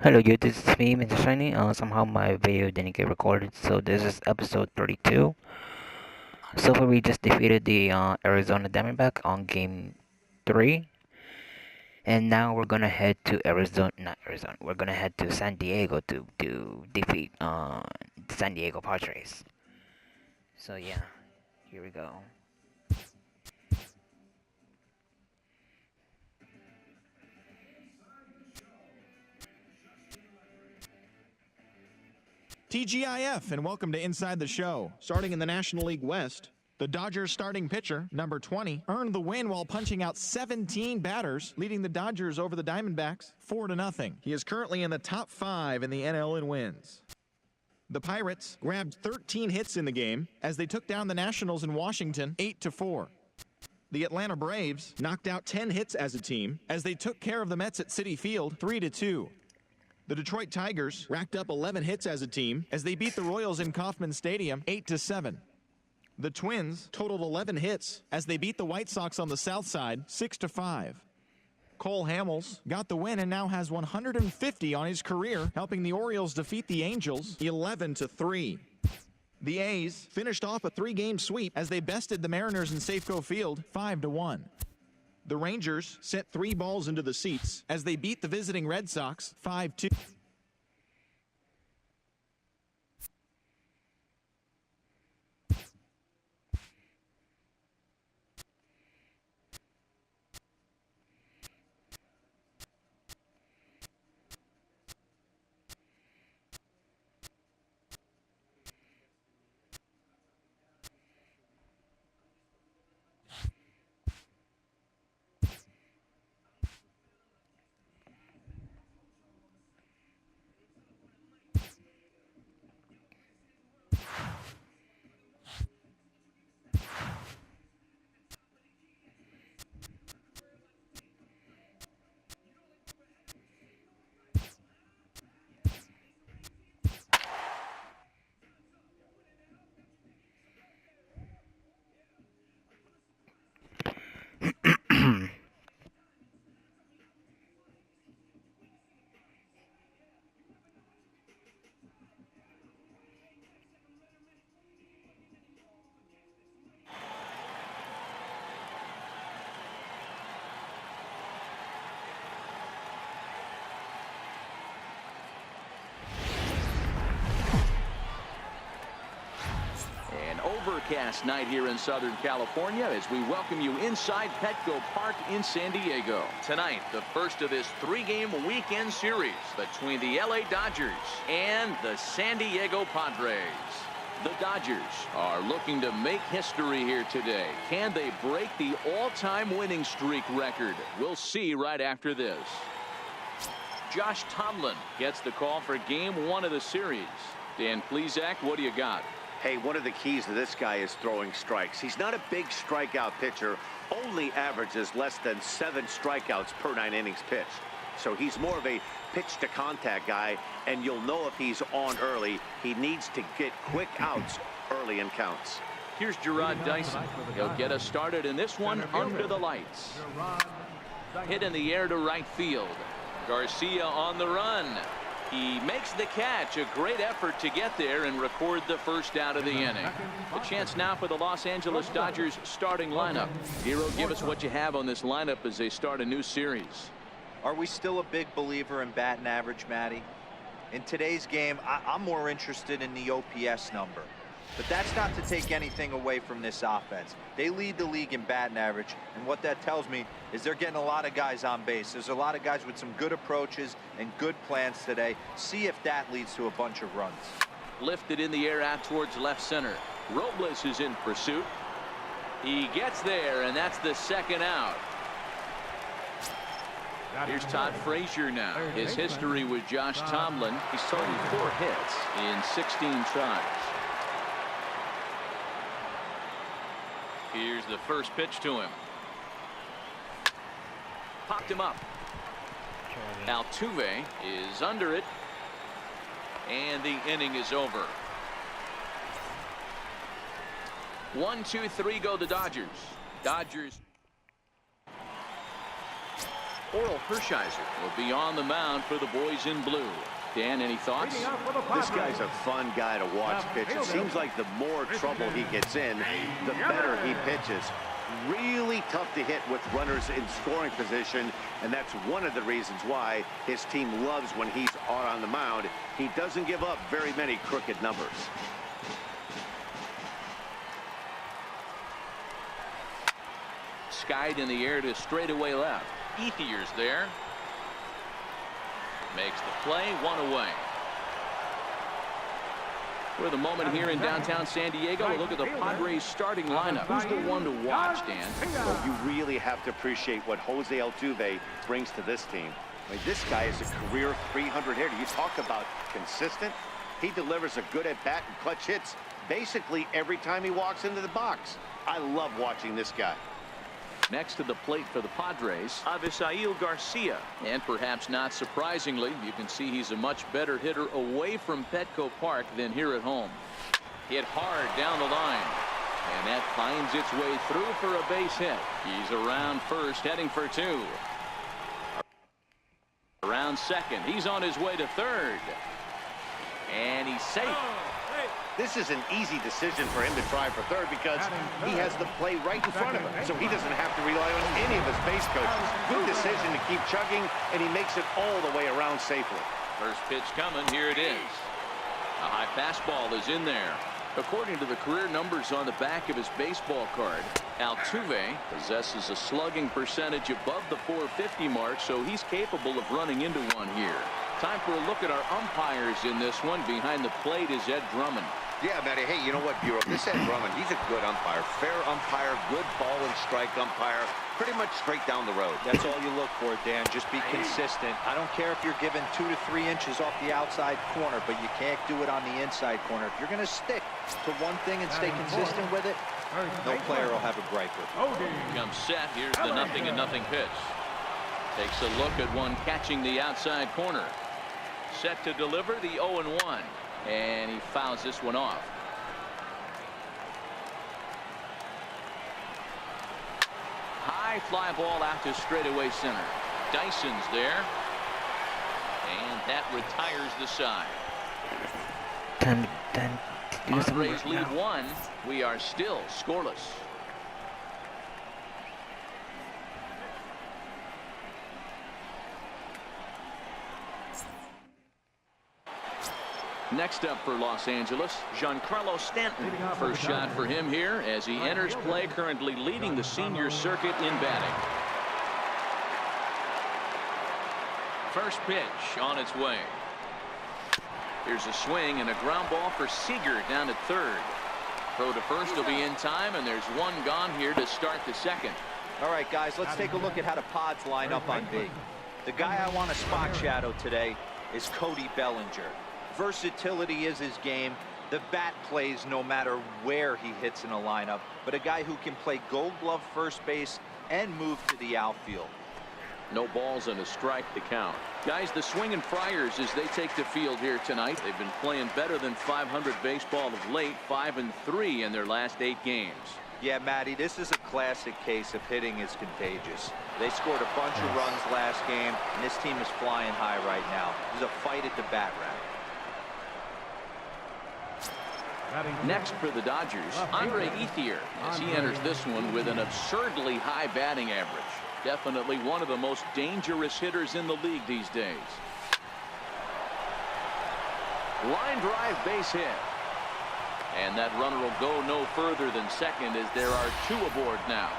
Hello, you. This is me, Mr. Shiny. Somehow my video didn't get recorded, so this is episode 32. So far, we just defeated the Arizona Diamondback on game 3, and now we're gonna head to Arizona. Not Arizona. We're gonna head to San Diego to defeat the San Diego Padres. So yeah, here we go. TGIF, and welcome to Inside the Show. Starting in the National League West, the Dodgers starting pitcher, number 20, earned the win while punching out 17 batters, leading the Dodgers over the Diamondbacks 4-0. He is currently in the top 5 in the NL in wins. The Pirates grabbed 13 hits in the game as they took down the Nationals in Washington 8-4. The Atlanta Braves knocked out 10 hits as a team as they took care of the Mets at Citi Field 3-2. The Detroit Tigers racked up 11 hits as a team as they beat the Royals in Kauffman Stadium 8-7. The Twins totaled 11 hits as they beat the White Sox on the South Side 6-5. Cole Hamels got the win and now has 150 on his career, helping the Orioles defeat the Angels 11-3. The A's finished off a 3-game sweep as they bested the Mariners in Safeco Field 5-1. The Rangers sent 3 balls into the seats as they beat the visiting Red Sox 5-2. Overcast night here in Southern California as we welcome you inside Petco Park in San Diego. Tonight, the first of this 3-game weekend series between the LA Dodgers and the San Diego Padres. The Dodgers are looking to make history here today. Can they break the all-time winning streak record? We'll see right after this. Josh Tomlin gets the call for game 1 of the series. Dan Plesac, what do you got? Hey, one of the keys to this guy is throwing strikes. He's not a big strikeout pitcher, only averages less than 7 strikeouts per 9 innings pitched. So he's more of a pitch to contact guy, and you'll know if he's on early. He needs to get quick outs early in counts. Here's Gerard Dyson. He'll get us started in this one under the lights. Hit in the air to right field. Garcia on the run. He makes the catch. A great effort to get there and record the first out of the inning. A chance now for the Los Angeles Dodgers starting lineup. Hero, give us what you have on this lineup as they start a new series. Are we still a big believer in batting average, Matty? In today's game, I'm more interested in the OPS number. But that's not to take anything away from this offense. They lead the league in batting average, and what that tells me is they're getting a lot of guys on base. There's a lot of guys with some good approaches and good plans today. See if that leads to a bunch of runs. Lifted in the air out towards left center. Robles is in pursuit. He gets there, and that's the second out. Here's Todd Frazier now. His history with Josh Tomlin. He's totaled 4 hits in 16 tries. Here's the first pitch to him. Popped him up. Altuve is under it. And the inning is over. 1, 2, 3 go the Dodgers. Dodgers. Oral Hershiser will be on the mound for the boys in blue. Dan, any thoughts? This guy's a fun guy to watch pitch. It seems like the more trouble he gets in, the better he pitches. Really tough to hit with runners in scoring position, and that's one of the reasons why his team loves when he's out on the mound. He doesn't give up very many crooked numbers. Skied in the air to straightaway left. Ethier's there. Makes the play, 1 away. For the moment here in downtown San Diego, a look at the Padres starting lineup. Who's the one to watch, Dan? Well, you really have to appreciate what Jose Altuve brings to this team. I mean, this guy is a career 300 hitter. You talk about consistent. He delivers a good at-bat and clutch hits basically every time he walks into the box. I love watching this guy. Next to the plate for the Padres, Avisail Garcia. And perhaps not surprisingly, you can see he's a much better hitter away from Petco Park than here at home. Hit hard down the line. And that finds its way through for a base hit. He's around first, heading for 2. Around second, he's on his way to third. And he's safe. This is an easy decision for him to try for third because he has the play right in front of him, so he doesn't have to rely on any of his base coaches. Good decision to keep chugging, and he makes it all the way around safely. First pitch coming, here it is. A high fastball is in there. According to the career numbers on the back of his baseball card, Altuve possesses a slugging percentage above the .450 mark, so he's capable of running into one here. Time for a look at our umpires in this one. Behind the plate is Ed Drummond. Yeah, Matty. Hey, you know what, Bureau? This Ed Drummond, he's a good umpire. Fair umpire, good ball and strike umpire. Pretty much straight down the road. That's all you look for, Dan. Just be consistent. I don't care if you're given 2 to 3 inches off the outside corner, but you can't do it on the inside corner. If you're going to stick to one thing and stay consistent with it, no player will have a gripe with it. Comes set. Here's the 0-0 pitch. Takes a look at one catching the outside corner. Set to deliver the 0-1. And he fouls this one off. High fly ball out to straightaway center. Dyson's there. And that retires the side. Padres lead 1. We are still scoreless. Next up for Los Angeles, Giancarlo Stanton. First shot for him here as he enters play, currently leading the senior circuit in batting. First pitch on its way. Here's a swing and a ground ball for Seager down at third. Throw to first will be in time, and there's one gone here to start the second. All right, guys, let's take a look at how the Pods line up on B. The guy I want to spot shadow today is Cody Bellinger. Versatility is his game. The bat plays no matter where he hits in a lineup, but a guy who can play Gold Glove first base and move to the outfield. No balls and a strike to count. Guys, the Swingin' Friars as they take the field here tonight. They've been playing better than .500 baseball of late, 5-3 in their last 8 games. Yeah, Matty, this is a classic case of hitting is contagious. They scored a bunch of runs last game, and this team is flying high right now. There's a fight at the bat rack. Next for the Dodgers, Andre Ethier, as he enters this one with an absurdly high batting average. Definitely one of the most dangerous hitters in the league these days. Line drive base hit. And that runner will go no further than second as there are 2 aboard now.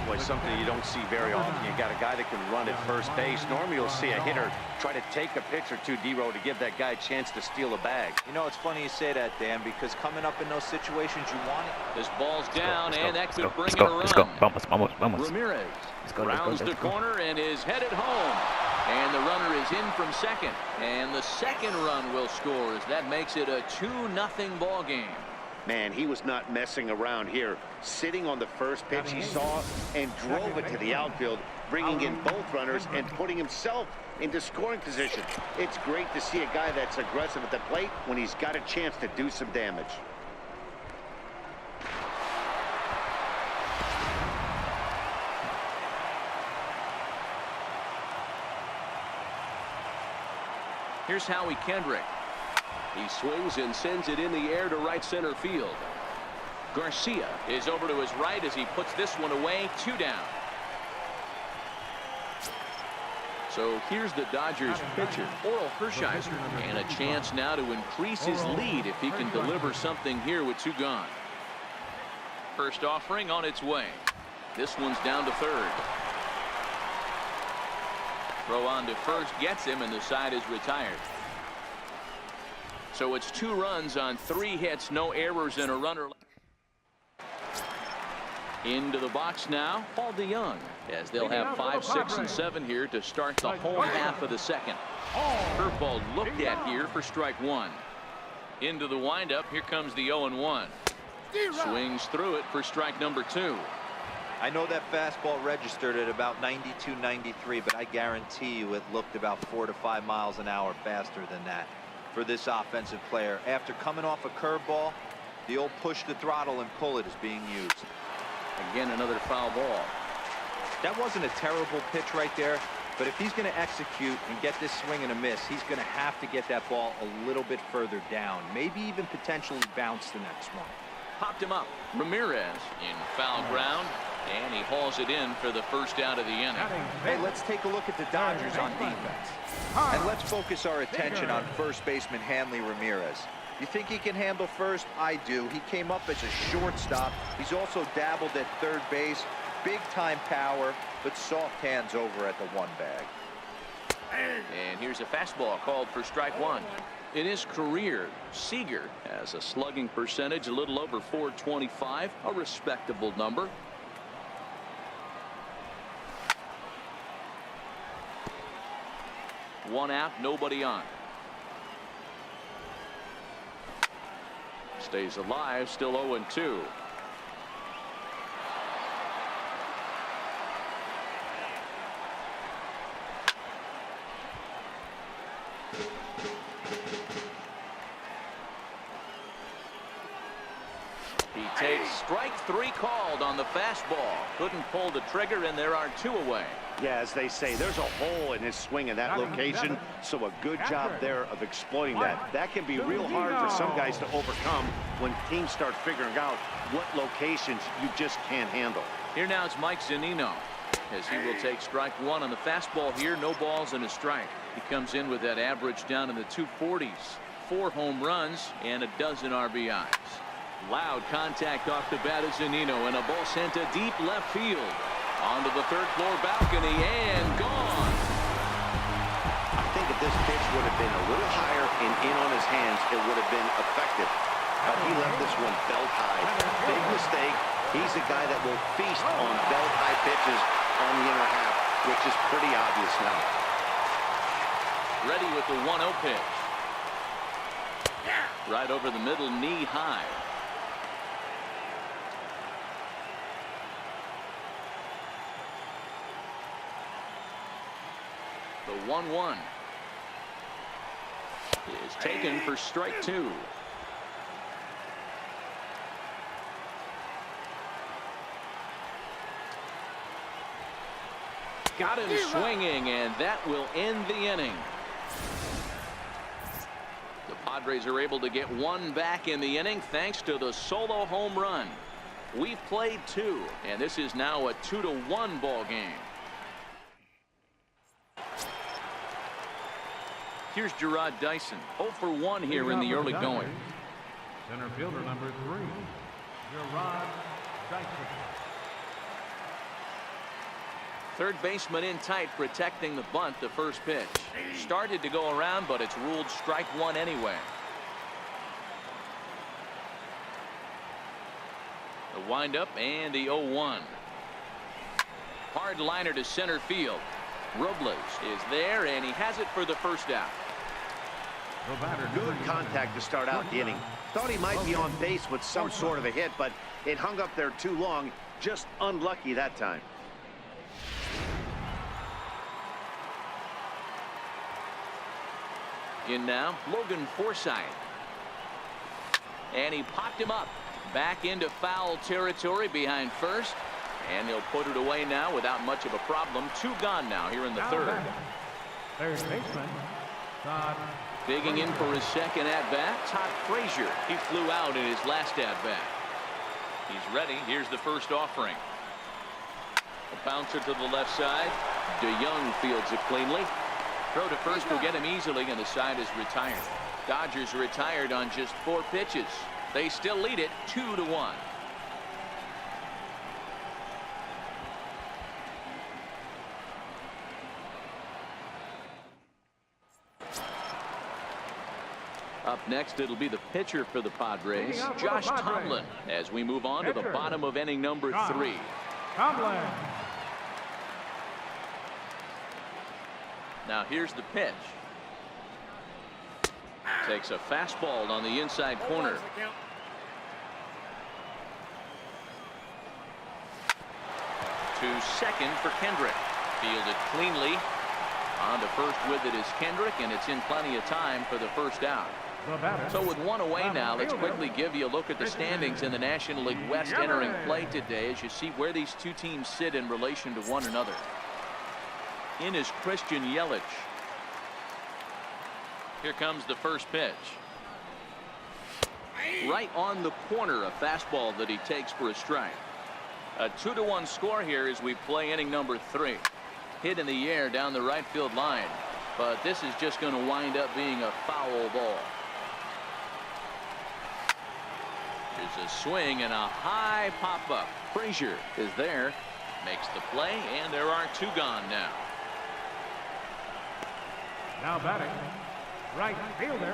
Boy, something you don't see very often. You got a guy that can run at first base. Normally you'll see a hitter try to take a pitch or 2, D-row, to give that guy a chance to steal a bag. You know, it's funny you say that, Dan, because coming up in those situations, you want it. This ball's down, and that could bring in a run. Let's go. Vamos. Ramirez rounds the corner and is headed home. And the runner is in from second. And the second run will score as that makes it a 2-0 ball game. Man, he was not messing around here. Sitting on the first pitch he saw and drove it to the outfield, bringing in both runners and putting himself into scoring position. It's great to see a guy that's aggressive at the plate when he's got a chance to do some damage. Here's Howie Kendrick. He swings and sends it in the air to right center field. Garcia is over to his right as he puts this one away. 2 down. So here's the Dodgers pitcher, Oral Hershiser, and a chance now to increase his lead if he can deliver something here with 2 gone. First offering on its way. This one's down to third. Throw on to first gets him, and the side is retired. So it's 2 runs on 3 hits, no errors, and a runner. Into the box now, Paul DeYoung, as they'll have 5, 6, and 7 here to start the home half of the second. Curveball looked at here for strike 1. Into the windup, here comes the 0-1. Swings through it for strike number 2. I know that fastball registered at about 92, 93, but I guarantee you it looked about 4 to 5 miles an hour faster than that for this offensive player. After coming off a curveball, the old push the throttle and pull it is being used. Again, another foul ball. That wasn't a terrible pitch right there, but if he's going to execute and get this swing and a miss, he's going to have to get that ball a little bit further down, maybe even potentially bounce the next one. Popped him up. Ramirez in foul ground, and he hauls it in for the first out of the inning. Hey, let's take a look at the Dodgers on defense. And let's focus our attention on first baseman Hanley Ramirez. You think he can handle first? I do. He came up as a shortstop. He's also dabbled at third base. Big time power, but soft hands over at the 1 bag. And here's a fastball called for strike 1. In his career, Seager has a slugging percentage a little over .425, a respectable number. One out, nobody on. Stays alive, still 0-2. He takes strike 3 called on the fastball. Couldn't pull the trigger, and there are 2 away. Yeah, as they say, there's a hole in his swing in that location, so a good job there of exploiting that. That can be real hard for some guys to overcome when teams start figuring out what locations you just can't handle. Here now it's Mike Zunino, as he will take strike 1 on the fastball here. No balls and a strike. He comes in with that average down in the 240s. 4 home runs and a dozen RBIs. Loud contact off the bat of Zunino, and a ball sent to deep left field. Onto the 3rd floor balcony and gone. I think if this pitch would have been a little higher and in on his hands, it would have been effective. But he left this one belt high. Big mistake. He's a guy that will feast on belt high pitches on the inner half, which is pretty obvious now. Ready with the 1-0 pitch. Right over the middle, knee high. The 1-1 is taken for strike 2. Got him swinging, and that will end the inning. The Padres are able to get 1 back in the inning thanks to the solo home run. We've played 2, and this is now a 2-1 ball game. Here's Gerard Dyson, 0 for 1 here in the early going. Center fielder number 3, Gerard Dyson. Third baseman in tight, protecting the bunt. The first pitch started to go around, but it's ruled strike 1 anyway. The windup and the 0-1. Hard liner to center field. Robles is there, and he has it for the first out. Good contact to start out the inning. Thought he might be on base with some sort of a hit, but it hung up there too long. Just unlucky that time. In now, Logan Forsythe. And he popped him up. Back into foul territory behind first. And he'll put it away now without much of a problem. 2 gone now here in the 3rd. Third baseman, Todd. Digging in for his second at-bat, Todd Frazier. He flew out in his last at-bat. He's ready. Here's the first offering. A bouncer to the left side. DeYoung fields it cleanly. Throw to first will get him easily, and the side is retired. Dodgers retired on just 4 pitches. They still lead it 2-1. Up next, it'll be the pitcher for the Padres, Josh Tomlin, as we move on to the bottom of inning number 3. Tomlin. Now here's the pitch. Takes a fastball on the inside corner. To second for Kendrick. Fielded cleanly. On to first with it is Kendrick, and it's in plenty of time for the first out. So with one away now, let's quickly give you a look at the standings in the National League West entering play today as you see where these two teams sit in relation to one another. In is Christian Yelich. Here comes the first pitch. Right on the corner, a fastball that he takes for a strike. A 2-1 score here as we play inning number 3. Hit in the air down the right field line, but this is just going to wind up being a foul ball. There's a swing and a high pop-up. Frazier is there, makes the play, and there are 2 gone now. Now batting, right fielder,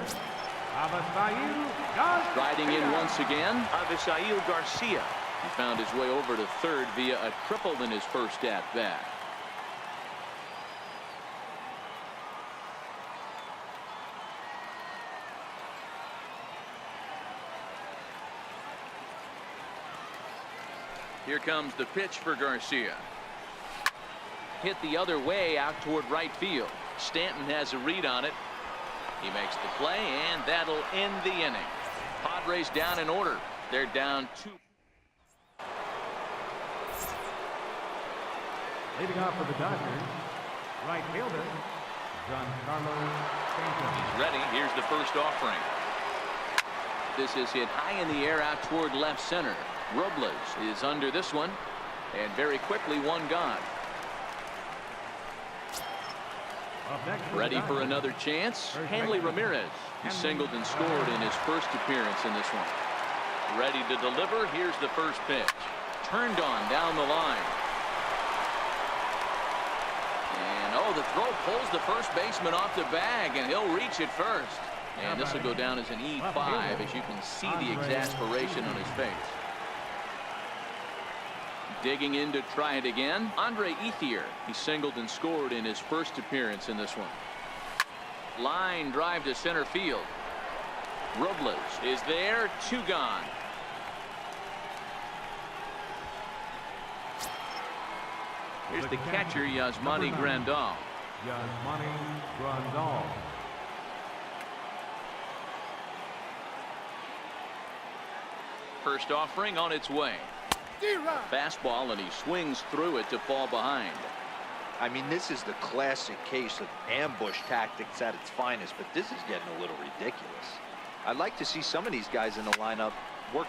Avisail Garcia. Riding in once again, Avisail Garcia. He found his way over to third via a triple in his first at-bat. Here comes the pitch for Garcia. Hit the other way out toward right field. Stanton has a read on it. He makes the play, and that'll end the inning. Padres down in order. They're down 2. Leading off for the Dodgers, right fielder, Giancarlo Stanton. He's ready. Here's the first offering. This is hit high in the air out toward left center. Robles is under this one, and very quickly 1 gone. Ready for another chance. Hanley Ramirez. He singled and scored in his first appearance in this one. Ready to deliver. Here's the first pitch. Turned on down the line. And oh, the throw pulls the first baseman off the bag, and he'll reach it first. And this will go down as an E5 as you can see the exasperation on his face. Digging in to try it again, Andre Ethier. He singled and scored in his first appearance in this one. Line drive to center field. Robles is there, 2 gone. Here's the catcher, Yasmani Grandal. Yasmani Grandal. First offering on its way. Fastball, and he swings through it to fall behind. I mean, this is the classic case of ambush tactics at its finest, but this is getting a little ridiculous. I'd like to see some of these guys in the lineup work.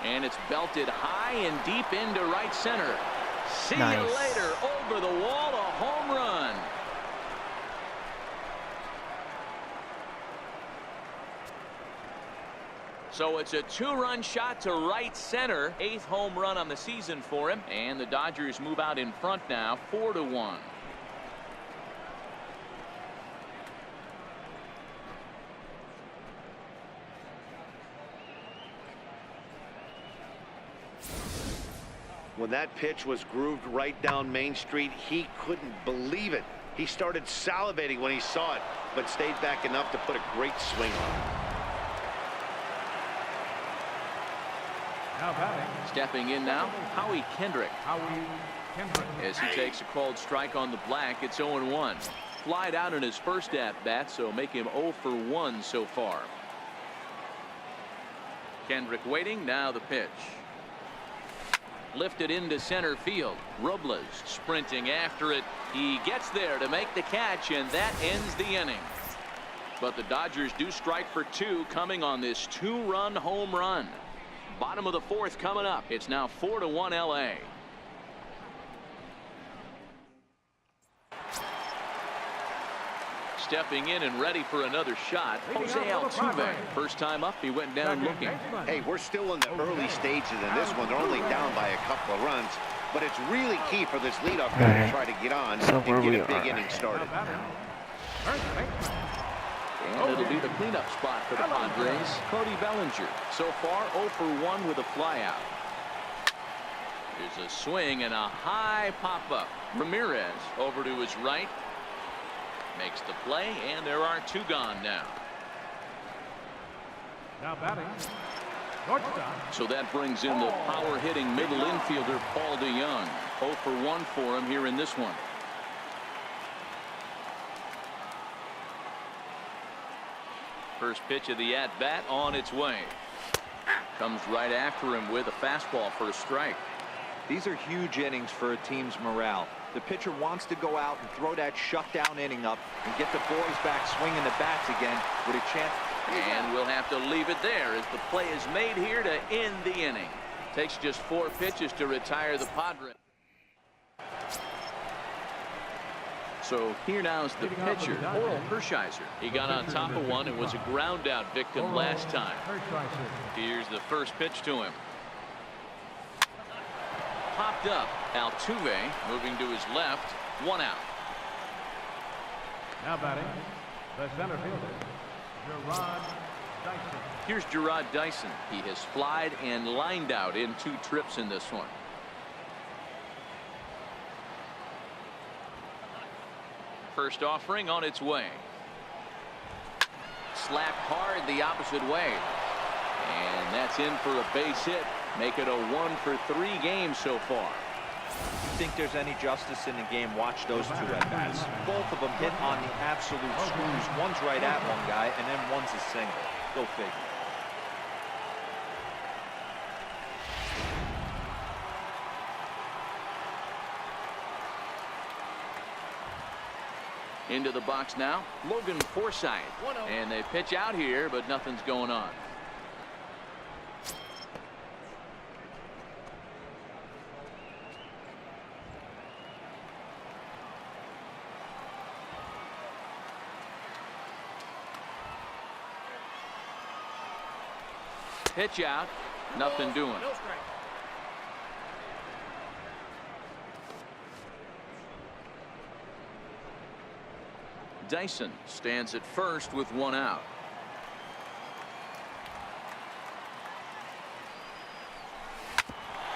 And it's belted high and deep into right center. See Nice. you later. Over the wall, a home run. So it's a 2-run shot to right center. 8th home run on the season for him. And the Dodgers move out in front now, 4-1. When that pitch was grooved right down Main Street, he couldn't believe it. He started salivating when he saw it, but stayed back enough to put a great swing on it. Now batting, Stepping in now, Howie Kendrick. Howie Kendrick. As he takes a called strike on the black, it's 0-1. Flied out in his first at-bat, so make him 0 for 1 so far. Kendrick waiting, now the pitch. Lifted into center field. Robles sprinting after it. He gets there to make the catch, and that ends the inning. but the Dodgers do strike for 2 coming on this 2-run home run. Bottom of the 4th coming up. It's now 4-1 LA. Stepping in and ready for another shot, Jose Altuve. First time up, he went down looking. Hey, we're still in the early stages in this one. They're only down by a couple of runs, but it's really key for this leadoff guy to try to get on and get a big inning started. And it'll be the cleanup spot for the Padres. Cody Bellinger, so far 0 for 1 with a flyout. There's a swing and a high pop-up. Ramirez over to his right. Makes the play, and there are 2 gone now. Now batting, shortstop. So that brings in the power-hitting middle infielder Paul DeYoung. 0 for 1 for him here in this one. First pitch of the at-bat on its way. Comes right after him with a fastball for a strike. These are huge innings for a team's morale. The pitcher wants to go out and throw that shutdown inning up and get the boys back swinging the bats again with a chance. And we'll have to leave it there as the play is made here to end the inning. Takes just 4 pitches to retire the Padres. So here now is the pitcher, Oral Hershiser. He got on top of one and was a ground out victim last time. Here's the first pitch to him. Popped up. Altuve moving to his left. 1 out. Now batting, the center fielder, Gerard Dyson. Here's Gerard Dyson. He has flied and lined out in 2 trips in this one. First offering on its way. Slapped hard the opposite way. And that's in for a base hit. Make it a 1 for 3 games so far. You think there's any justice in the game? Watch those 2 at-bats. Both of them hit on the absolute screws. One's right at one guy, and then one's a single. Go figure. Into the box now, Logan Forsythe. And they pitch out here, but nothing's going on. Pitch out, nothing doing. Dyson stands at first with 1 out.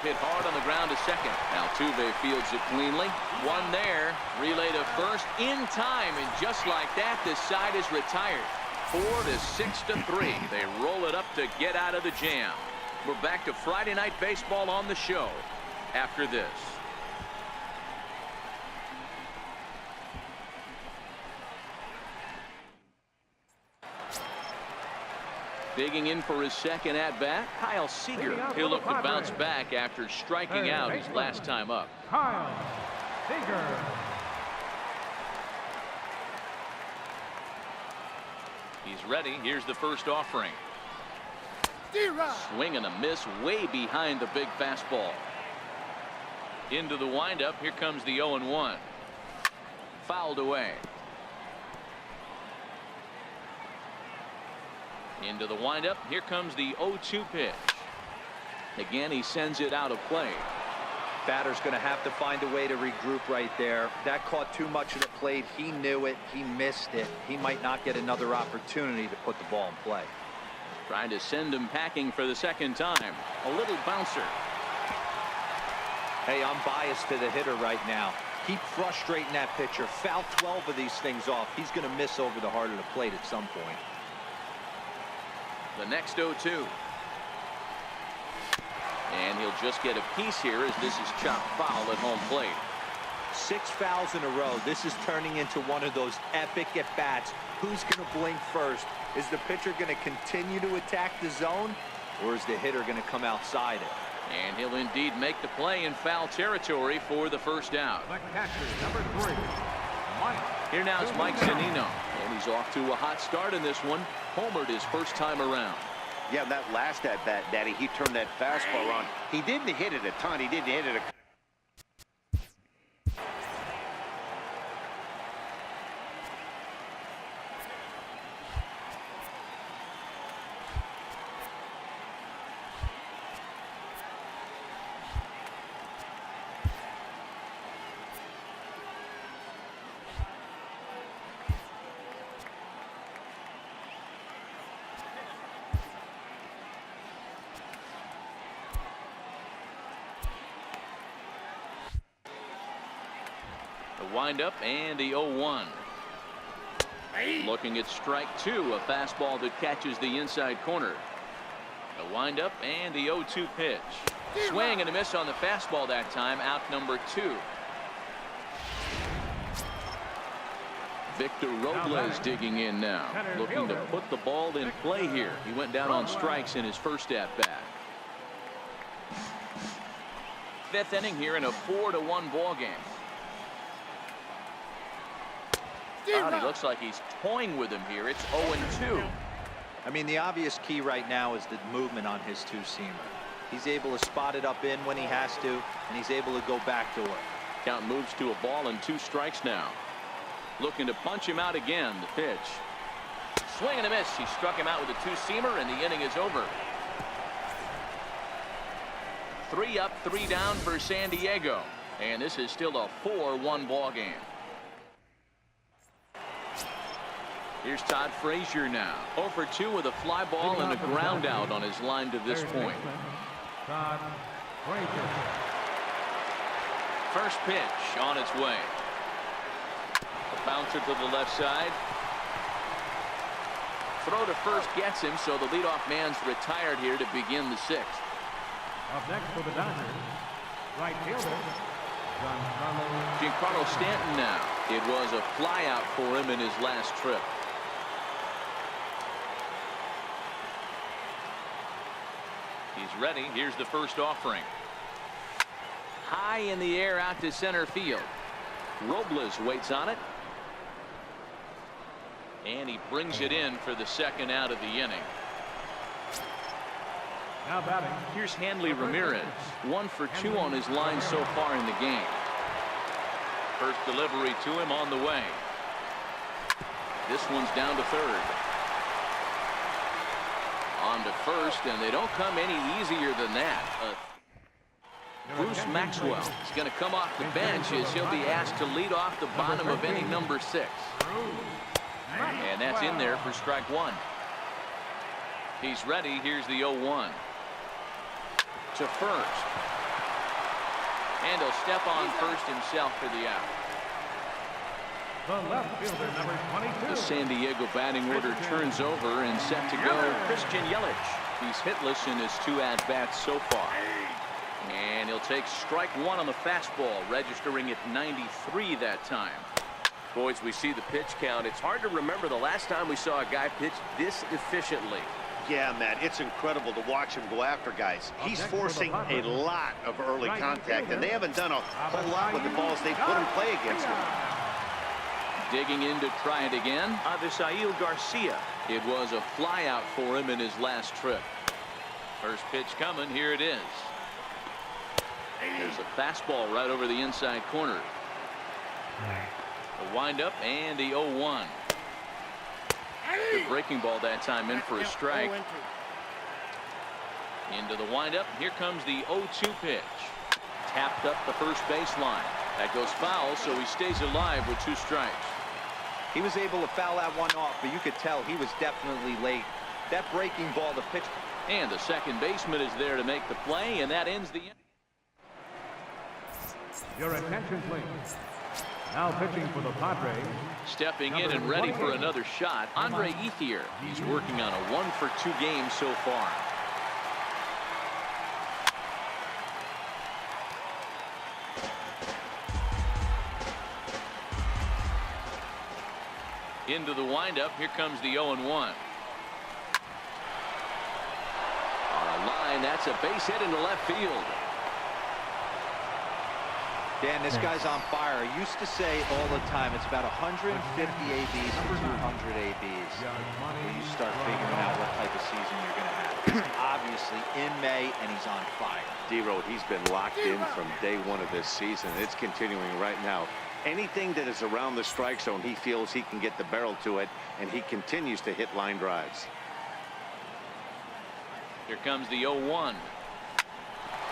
Hit hard on the ground to second. Altuve fields it cleanly. 1 there. Relay to first in time, and just like that, this side is retired. 4 to 6 to 3. They roll it up to get out of the jam. We're back to Friday Night Baseball on the show after this. Digging in for his second at-bat, Kyle Seager. He'll look to bounce back after striking out his last time up. Kyle Seager. He's ready. Here's the first offering. Swing and a miss way behind the big fastball. Into the windup. Here comes the 0-1. Fouled away. Into the windup. Here comes the 0-2 pitch. Again, he sends it out of play. Batter's going to have to find a way to regroup right there. That caught too much of the plate. He knew it. He missed it. He might not get another opportunity to put the ball in play. Trying to send him packing for the second time. A little bouncer. Hey, I'm biased to the hitter right now. Keep frustrating that pitcher. Foul 12 of these things off. He's going to miss over the heart of the plate at some point. The next 0-2. And he'll just get a piece here as this is chopped foul at home plate. 6 fouls in a row. This is turning into one of those epic at-bats. Who's going to blink first? Is the pitcher going to continue to attack the zone, or is the hitter going to come outside it? And he'll indeed make the play in foul territory for the first out. The catcher, number 3, Mike. Here now is Mike Zunino. And He's off to a hot start in this one. Homered his first time around. Yeah, that last at-bat, Daddy, he turned that fastball around. He didn't hit it a ton. He didn't hit it a... The windup and the 0-1. Looking at strike two, a fastball that catches the inside corner. The windup and the 0-2 pitch. Swing and a miss on the fastball that time. Out number 2. Victor Robles digging in now, looking to put the ball in play here. He went down on strikes in his first at-bat. 5th inning here in a 4-1 ball game. He looks like he's toying with him here. It's 0-2. I mean, the obvious key right now is the movement on his two-seamer. He's able to spot it up in when he has to, and he's able to go back to it. Count moves to a ball and 2 strikes now. Looking to punch him out again. The pitch. Swing and a miss. He struck him out with a two-seamer, and the inning is over. 3 up, 3 down for San Diego. And this is still a 4-1 ball game. Here's Todd Frazier now. 0 for 2 with a fly ball and a ground out on his line to this point. Todd Frazier. First pitch on its way. A bouncer to the left side. Throw to first gets him, so the leadoff man's retired here to begin the 6th. Up next for the Dodgers, right fielder, Giancarlo Stanton now. It was a flyout for him in his last trip. He's ready. Here's the first offering. High in the air out to center field. Robles waits on it. And he brings it in for the 2nd out of the inning. now batting. Here's Hanley Ramirez. 1 for 2 on his line so far in the game. First delivery to him on the way. This one's down to 3rd. On to 1st, and they don't come any easier than that. Bruce Maxwell is going to come off the bench as he'll be asked to lead off the bottom of inning number 6. And that's in there for strike 1. He's ready. Here's the 0-1. To first. And he'll step on first himself for the out. The left fielder, number 22. The San Diego batting order turns over and set to go Christian Yelich. He's hitless in his 2 at-bats so far. And he'll take strike 1 on the fastball, registering at 93 that time. Boys, we see the pitch count. It's hard to remember the last time we saw a guy pitch this efficiently. Yeah, Matt, it's incredible to watch him go after guys. He's forcing a lot of early contact, and they haven't done a whole lot with the balls they put in play against him. Digging in to try it again, Avisail Garcia. It was a flyout for him in his last trip. First pitch coming. Here it is. There's a fastball right over the inside corner. A windup and the 0-1. Good breaking ball that time in for a strike. Into the windup. Here comes the 0-2 pitch. Tapped up the first baseline. That goes foul, so he stays alive with 2 strikes. He was able to foul that one off, but you could tell he was definitely late. That breaking ball, the pitch. And the second baseman is there to make the play, and that ends the inning. Your attention, please. Now pitching for the Padres. Stepping in and ready for another shot, Andre Ethier. He's working on a 1 for 2 game so far. Into the windup. Here comes the 0-1. On a line, that's a base hit into left field. Dan, this guy's on fire. I used to say all the time, it's about 150 ABs to 200 ABs. When you start figuring out what type of season you're going to have. He's obviously in May, and he's on fire. D-Road, he's been locked in from day one of this season. It's continuing right now. Anything that is around the strike zone, he feels he can get the barrel to it, and he continues to hit line drives. Here comes the 0-1.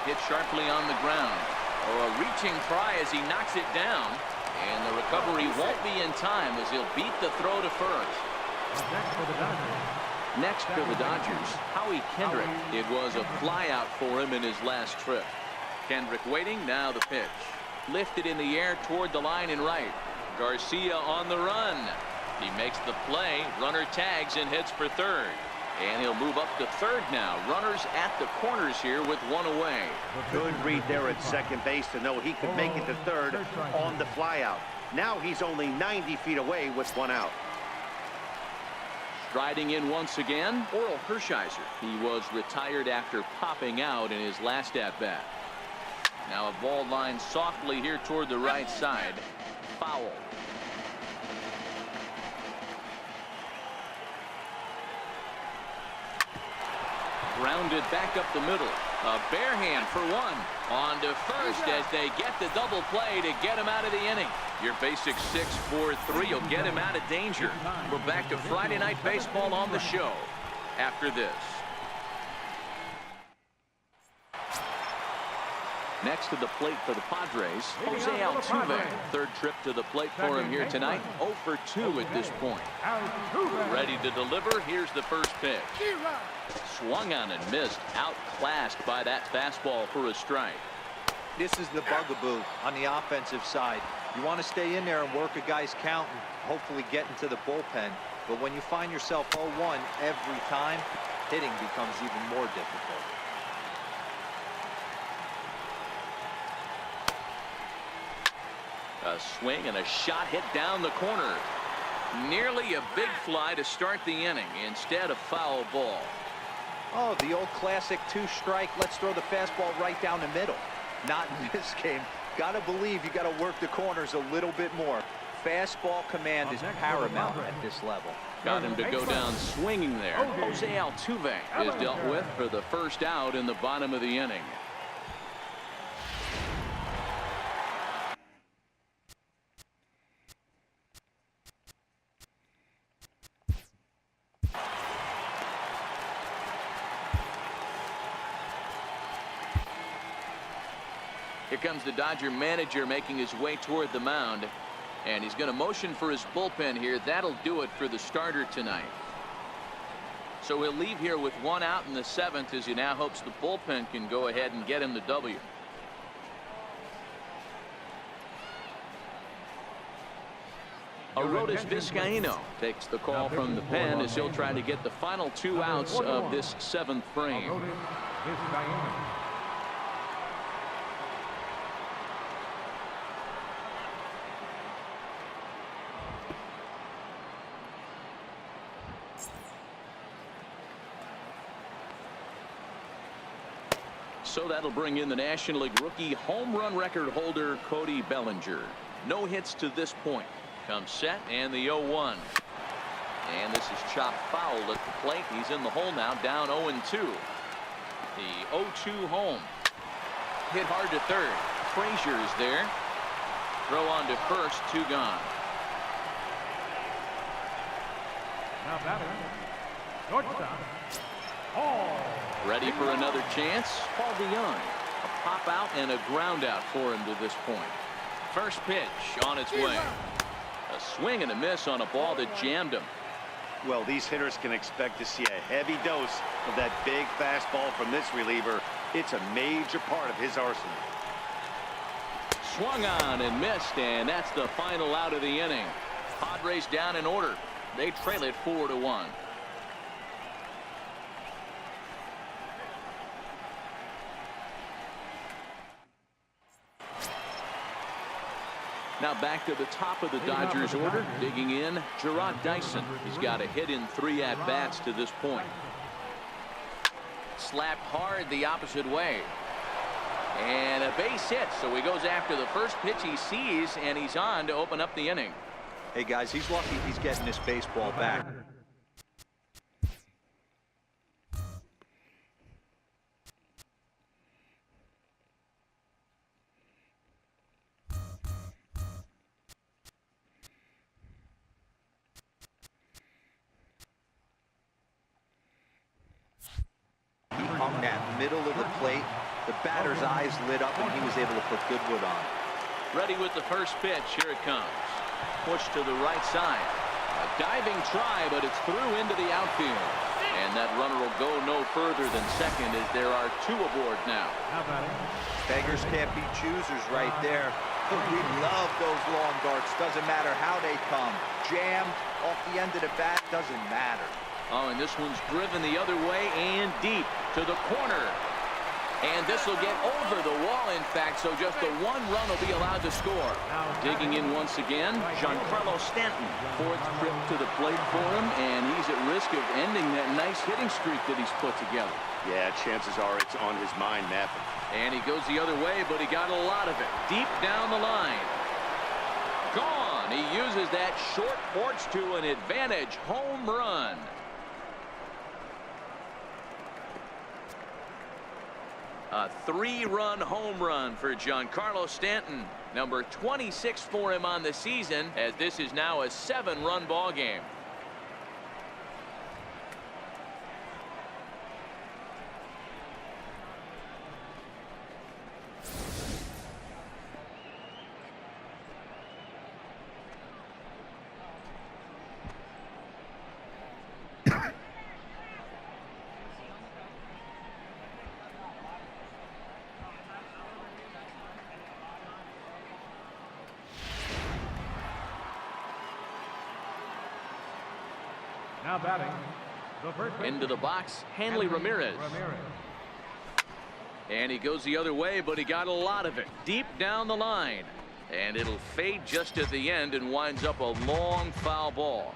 Hit sharply on the ground. Or a reaching try as he knocks it down. And the recovery won't be in time as he'll beat the throw to first. Next for the Dodgers, Howie Kendrick. It was a flyout for him in his last trip. Kendrick waiting, now the pitch. Lifted in the air toward the line and right. Garcia on the run. He makes the play, runner tags and heads for third. And he'll move up to third now. Runners at the corners here with one away. Good read there at second base to know he could make it to third on the flyout. Now he's only 90 feet away with one out. Striding in once again, Oral Hershiser. He was retired after popping out in his last at-bat. Now a ball lined softly here toward the right side. Foul. Grounded back up the middle. A bare hand for one. On to first as they get the double play to get him out of the inning. Your basic 6-4-3 will get him out of danger. We're back to Friday Night Baseball on the show after this. Next to the plate for the Padres, Jose Altuve. Third trip to the plate for him here tonight. 0 for 2 at this point. Ready to deliver. Here's the first pitch. Swung on and missed. Outclassed by that fastball for a strike. This is the bugaboo on the offensive side. You want to stay in there and work a guy's count and hopefully get into the bullpen. But when you find yourself 0-1 every time, hitting becomes even more difficult. A swing and a shot hit down the corner. Nearly a big fly to start the inning. Instead, a foul ball. Oh, the old classic 2-strike. Let's throw the fastball right down the middle. Not in this game. Got to believe you got to work the corners a little bit more. Fastball command is paramount at this level. Got him to go down swinging there. Jose Altuve is dealt with for the first out in the bottom of the inning. Here comes the Dodger manager making his way toward the mound. And he's going to motion for his bullpen here. That'll do it for the starter tonight. So he'll leave here with one out in the 7th as he now hopes the bullpen can go ahead and get him the W. Arodys Vizcaíno takes the call from the pen as he'll try to get the final 2 outs of this 7th frame. So that'll bring in the National League rookie home run record holder Cody Bellinger. No hits to this point. Comes set and the 0-1. And this is chopped foul at the plate. He's in the hole now, down 0-2. The 0-2 home. Hit hard to third. Frazier is there. Throw on to first, 2 gone. Now batter, shortstop, Paul. Ready for another chance. Paul DeYoung. A pop out and a ground out for him to this point. First pitch on its way. A swing and a miss on a ball that jammed him. Well, these hitters can expect to see a heavy dose of that big fastball from this reliever. It's a major part of his arsenal. Swung on and missed, and that's the final out of the inning. Padres down in order. They trail it 4-1. Now back to the top of the Dodgers order. Digging in, Gerard Dyson. He's got a hit in 3 at-bats to this point. Slapped hard the opposite way. And a base hit, so he goes after the first pitch he sees, and he's on to open up the inning. Hey, guys, he's lucky he's getting this baseball back. He hung that middle of the plate. The batter's eyes lit up, and he was able to put Goodwood on. Ready with the first pitch. Here it comes. Push to the right side. A diving try, but it's through into the outfield. And that runner will go no further than second as there are two aboard now. Beggars can't be choosers right there. We love those long darts. Doesn't matter how they come. Jammed off the end of the bat, doesn't matter. Oh, and this one's driven the other way and deep to the corner. And this will get over the wall, in fact, so just the one run will be allowed to score. Digging in once again, Giancarlo Stanton. Fourth trip to the plate for him, and he's at risk of ending that nice hitting streak that he's put together. Yeah, chances are it's on his mind, Matt. And he goes the other way, but he got a lot of it. Deep down the line. Gone. He uses that short porch to an advantage home run. A 3-run home run for Giancarlo Stanton. Number 26 for him on the season, as this is now a 7-run ball game. Now batting, the first Into the box, Hanley Ramirez. And he goes the other way, but he got a lot of it. Deep down the line. And it'll fade just at the end and winds up a long foul ball.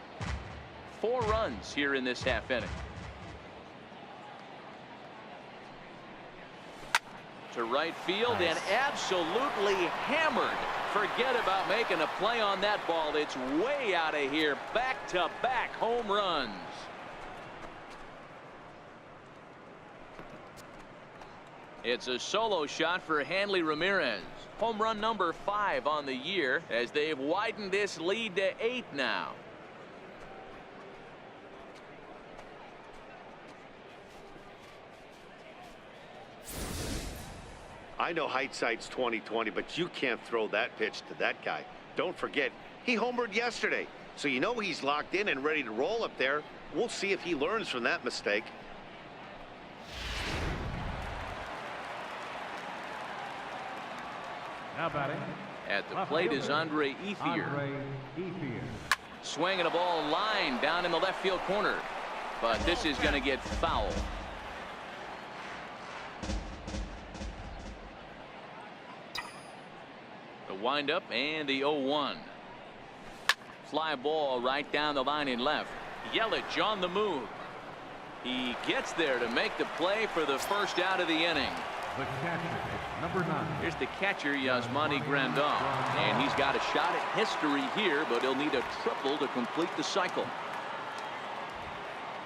4 runs here in this half inning. To right field and absolutely hammered. Forget about making a play on that ball. It's way out of here. Back-to-back home runs. It's a solo shot for Hanley Ramirez. Home run number 5 on the year as they've widened this lead to 8 now. I know hindsight's 20/20, but you can't throw that pitch to that guy. Don't forget, he homered yesterday, so you know he's locked in and ready to roll up there. We'll see if he learns from that mistake. Now batting. At the plate is Andre Ethier. Swinging a ball line down in the left field corner, but this is going to get foul. The windup and the 0-1. Fly ball right down the line in left. Yelich on the move. He gets there to make the play for the first out of the inning. The catcher, number 9. Here's the catcher, Yasmani Grandal. And he's got a shot at history here, but he'll need a triple to complete the cycle.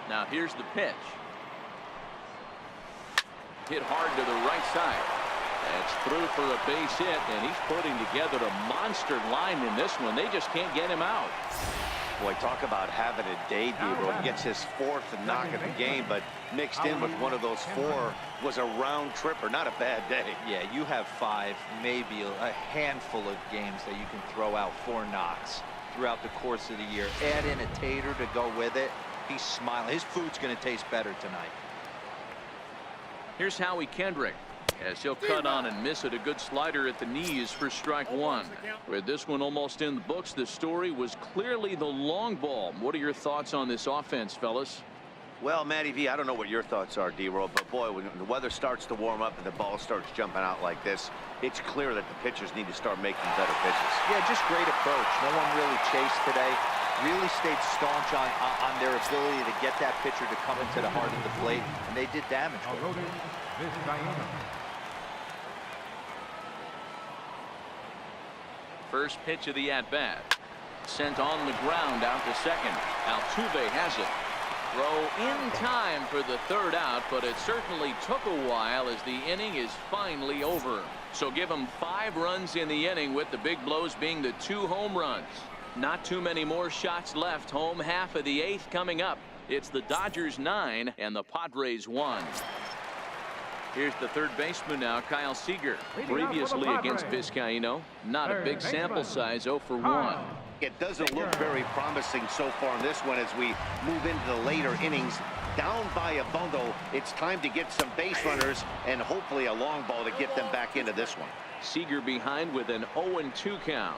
Now here's the pitch. Hit hard to the right side. That's through for a base hit, and he's putting together a monster line in this one. They just can't get him out. Boy, talk about having a day, D-Roll. He gets his 4th knock of the game, but mixed in with one of those 4 was a round tripper. Not a bad day. Yeah, you have 5, maybe a handful of games that you can throw out 4 knocks throughout the course of the year. Add in a tater to go with it. He's smiling. His food's going to taste better tonight. Here's Howie Kendrick, as he'll cut on and miss it. A good slider at the knees for strike 1. With this one almost in the books, the story was clearly the long ball. What are your thoughts on this offense, fellas? Well, Matty V, I don't know what your thoughts are, D-Roll, but boy, when the weather starts to warm up and the ball starts jumping out like this, it's clear that the pitchers need to start making better pitches. Yeah, just great approach. No one really chased today. Really stayed staunch on their ability to get that pitcher to come into the heart of the plate, and they did damage with it. First pitch of the at-bat. Sent on the ground out to second. Altuve has it. Throw in time for the third out, but it certainly took a while as the inning is finally over. So give him 5 runs in the inning, with the big blows being the 2 home runs. Not too many more shots left. Home half of the 8th coming up. It's the Dodgers 9 and the Padres 1. Here's the third baseman now, Kyle Seager. Previously against Vizcaíno. Not a big sample size, 0 for 1. It doesn't look very promising so far in this one as we move into the later innings. Down by a bundle, it's time to get some base runners and hopefully a long ball to get them back into this one. Seager behind with an 0-2 count.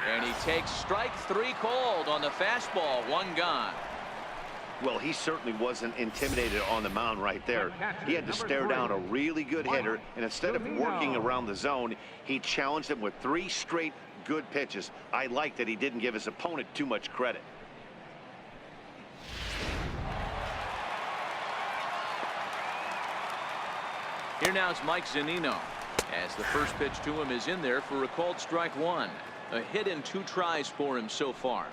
And he takes strike 3 cold on the fastball. 1 gone. Well, he certainly wasn't intimidated on the mound right there. He had to stare down a really good hitter, and instead of working around the zone, he challenged him with 3 straight good pitches. I like that he didn't give his opponent too much credit. Here now is Mike Zunino, as the first pitch to him is in there for a called strike 1. A hit in 2 tries for him so far.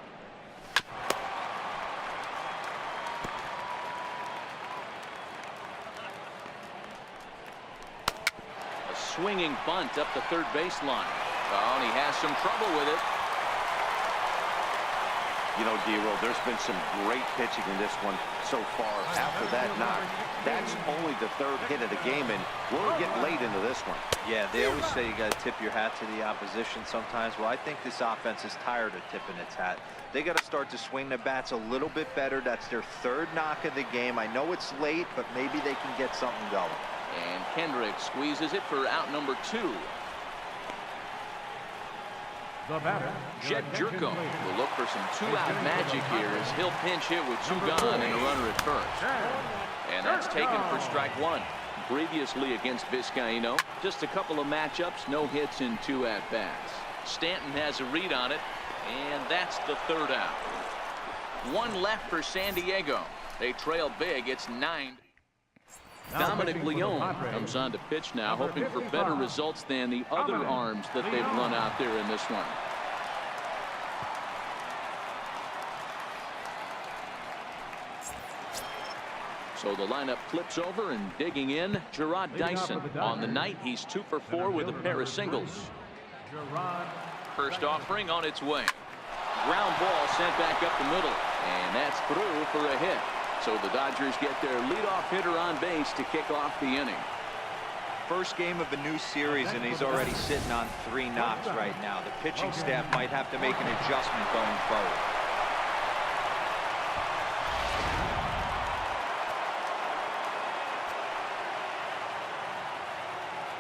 A swinging bunt up the third baseline. Oh, and he has some trouble with it. You know, D-Roll, there's been some great pitching in this one so far. After that knock, that's only the 3rd hit of the game, and we're getting late into this one. Yeah, they always say you got to tip your hat to the opposition sometimes. Well, I think this offense is tired of tipping its hat. They got to start to swing the bats a little bit better. That's their 3rd knock of the game. I know it's late, but maybe they can get something going. And Kendrick squeezes it for out number 2. The batter, Jed Jerko will look for some 2-out magic here as he'll pinch hit with 2 gone and a runner at first. And that's taken for strike 1. Previously against Vizcaíno, just a couple of matchups, no hits in 2 at-bats. Stanton has a read on it, and that's the 3rd out. 1 left for San Diego. They trail big. It's 9. Dominic Leone comes on to pitch now, hoping for better results than the other arms that they've run out there in this one. So the lineup flips over, and digging in, Gerard Dyson. On the night, he's 2 for 4 with a pair of singles. First offering on its way. Ground ball sent back up the middle, and that's through for a hit. So the Dodgers get their leadoff hitter on base to kick off the inning. First game of a new series, and he's already sitting on 3 knocks right now. The pitching staff might have to make an adjustment going forward.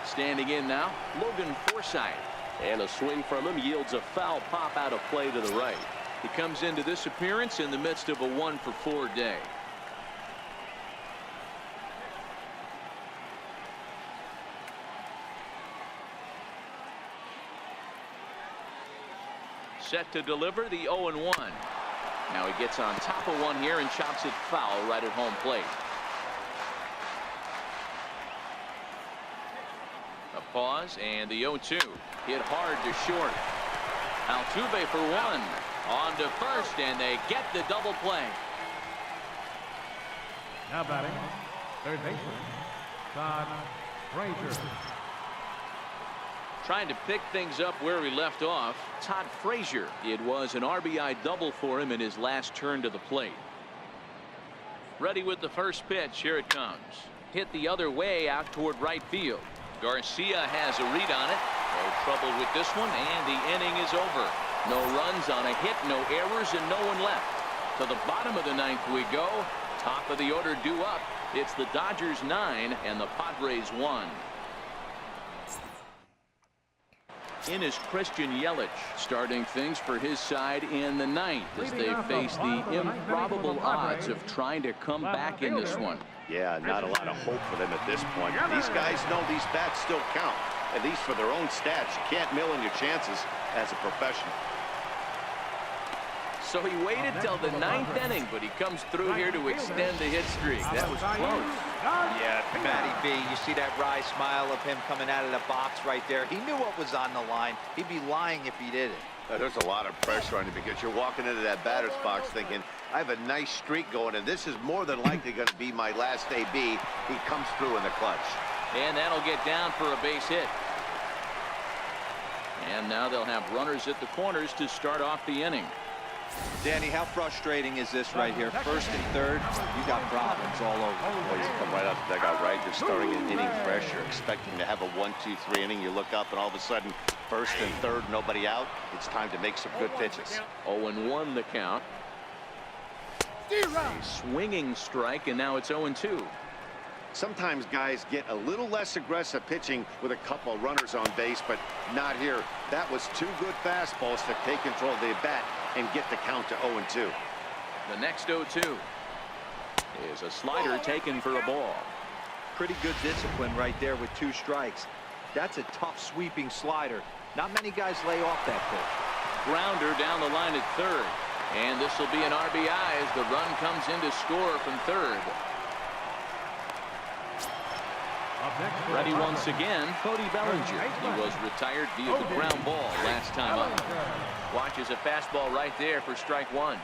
Standing in now, Logan Forsythe. And a swing from him yields a foul pop out of play to the right. He comes into this appearance in the midst of a 1 for 4 day. Set to deliver the 0-1. Now he gets on top of one here and chops it foul right at home plate. A pause and the 0-2. Hit hard to short. Altuve for 1. On to first, and they get the double play. Now batting, third baseman, Todd Frazier. Trying to pick things up where he left off, Todd Frazier. It was an RBI double for him in his last turn to the plate. Ready with the first pitch. Here it comes. Hit the other way out toward right field. Garcia has a read on it. No trouble with this one, and the inning is over. No runs on a hit, no errors, and no one left. To the bottom of the 9th we go. Top of the order due up. It's the Dodgers 9 and the Padres 1. In is Christian Yelich, starting things for his side in the 9th as they face the improbable odds of trying to come back in this one. Yeah, not a lot of hope for them at this point. These guys know these bats still count, at least for their own stats. You can't mill in your chances as a professional. So he waited till the 9th inning, but he comes through here to extend the hit streak. That was close. Yeah, Matty B, you see that wry smile of him coming out of the box right there. He knew what was on the line. He'd be lying if he didn't. There's a lot of pressure on you because you're walking into that batter's box thinking, I have a nice streak going, and this is more than likely going to be my last AB. He comes through in the clutch. And that'll get down for a base hit. And now they'll have runners at the corners to start off the inning. Danny, how frustrating is this right here? First and third, you got problems all over. Well, you come right out the dugout, right? You're starting an inning fresh. You're expecting to have a 1-2-3 inning. You look up, and all of a sudden, first and third, nobody out. It's time to make some good pitches. 0-1 the count. A swinging strike, and now it's 0-2. Sometimes guys get a little less aggressive pitching with a couple of runners on base, but not here. That was 2 good fastballs to take control of the bat and get the count to 0-2. The next 0-2 is a slider taken for a ball. Pretty good discipline right there with 2 strikes. That's a tough sweeping slider. Not many guys lay off that pitch. Grounder down the line at third. And this will be an RBI as the run comes in to score from third. Ready once again, Cody Bellinger. He was retired via the ground ball last time up. Watches a fastball right there for strike 1.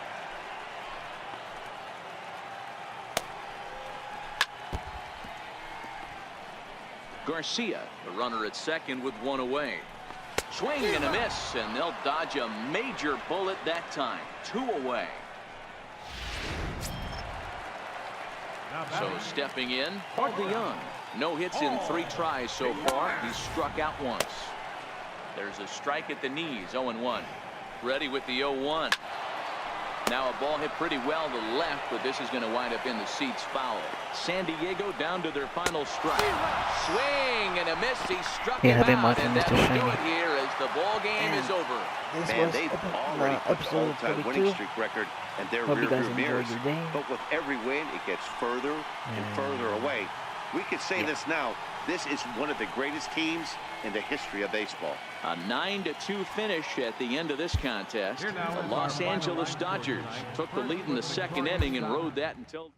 Garcia, the runner at second with 1 away. Swing and a miss, and they'll dodge a major bullet that time. 2 away. So stepping in, Hardly Young. No hits in 3 tries so far. He's struck out once. There's a strike at the knees, 0-1. Ready with the 0-1. Now a ball hit pretty well to the left, but this is going to wind up in the seats foul. San Diego down to their final strike. Swing and a miss. He struck him out, and that will do it here as the ball game is over. Man, they've already put the all-time winning streak record and their rearview mirrors. But with every win, it gets further and further away. We could say this now. This is one of the greatest teams in the history of baseball. A 9-2 finish at the end of this contest. The Los Angeles Dodgers took the lead in the 2nd inning and rode that until